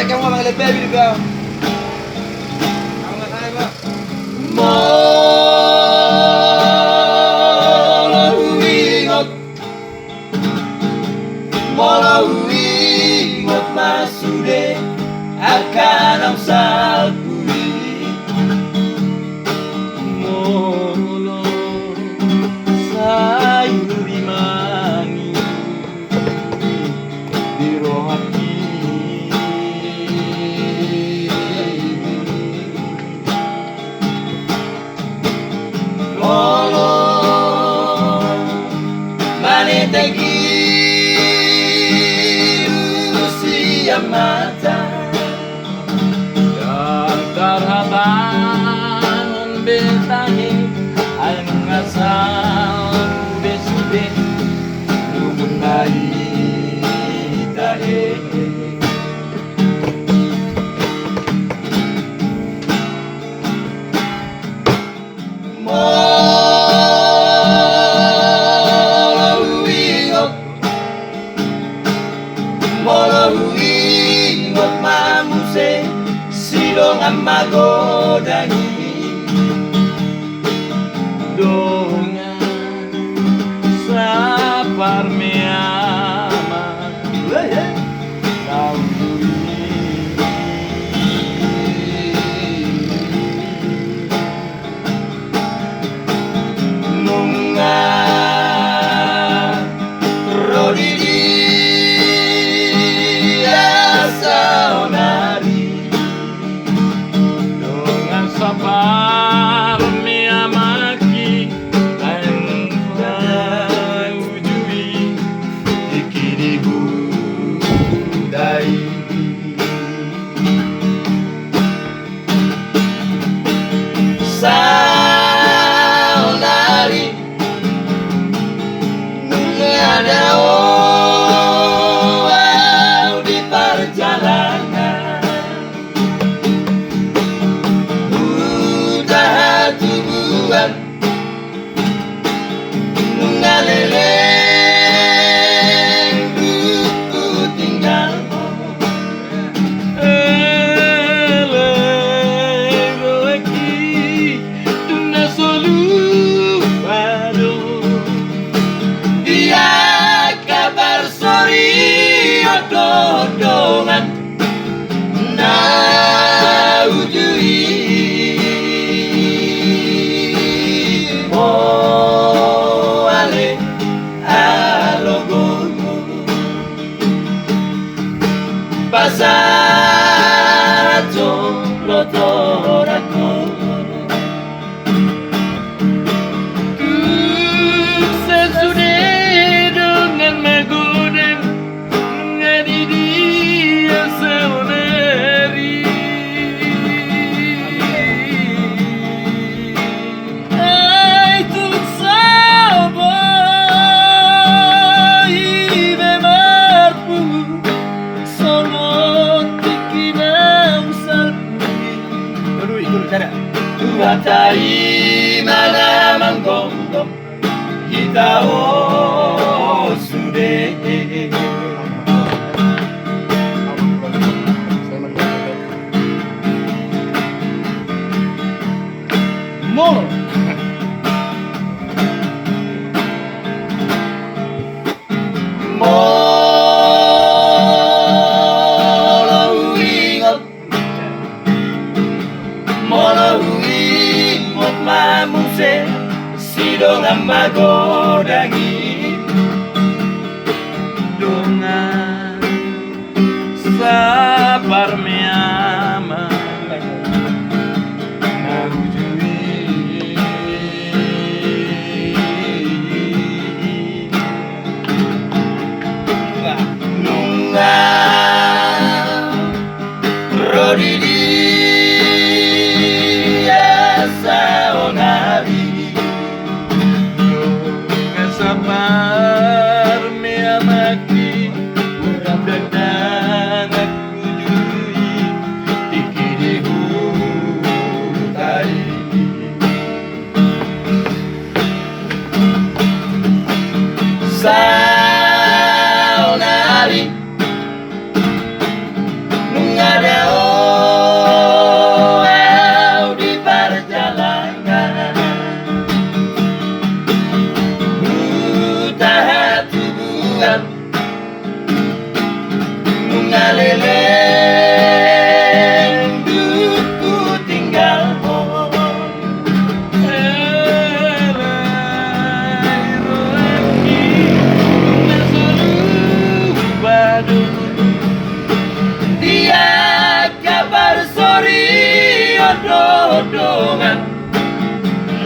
sampai kamu ngomong lebih juga. Kamu nggak tahu bang. Molohuingot masude akan ang salpuri molo sayuri mangi dirohati molo manetegi mata dan terhabangun betahe ang asal sude lumunai tahe Molohuingot mamuse silong ang magodani dongan sa parmeama nunga rodidi sapar me amaki anda ujui ikirigu dai saunari ada di perjalanan tubuhan ngaleleng ku tinggal eleki tuna solu pado dia kabar sori odongan na ujui pasar lotorako sesudah dengan magodan ngadi dia saudari ai tuk sabar ibe marpu Tuhatai mana manggonggong kita sude molo Molohuingot mamuse silong ang magodani dongan sa parmeama narujui nunga rodidi sapar me amaki dan aku jui ikirigu tari saunari nunga dungan nungalele duku tinggal dia kabar sorry odongan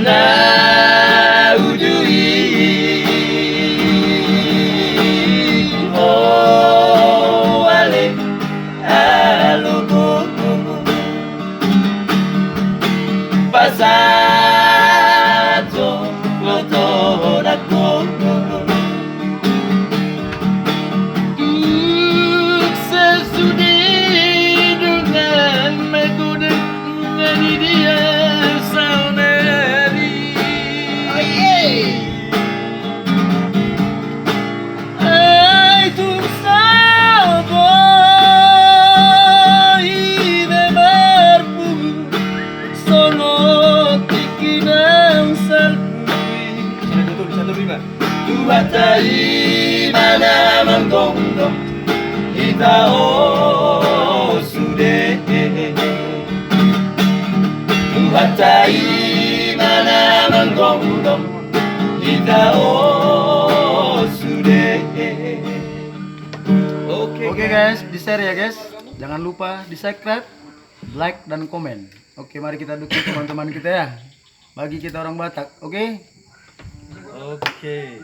na ujui oh ale alugo pasato lotonako sesudi dengan metode ngani dia sauneri ai tu sabo ide marpu sono tikinang salpui satu lima dua tai mana menggongong kita oh sudah Tuhatai mana menggondong kita oh sudah. Oke guys, di share ya guys. Jangan lupa di subscribe, like dan komen. Oke, mari kita dukung teman-teman kita ya. Bagi kita orang Batak, oke? Oke.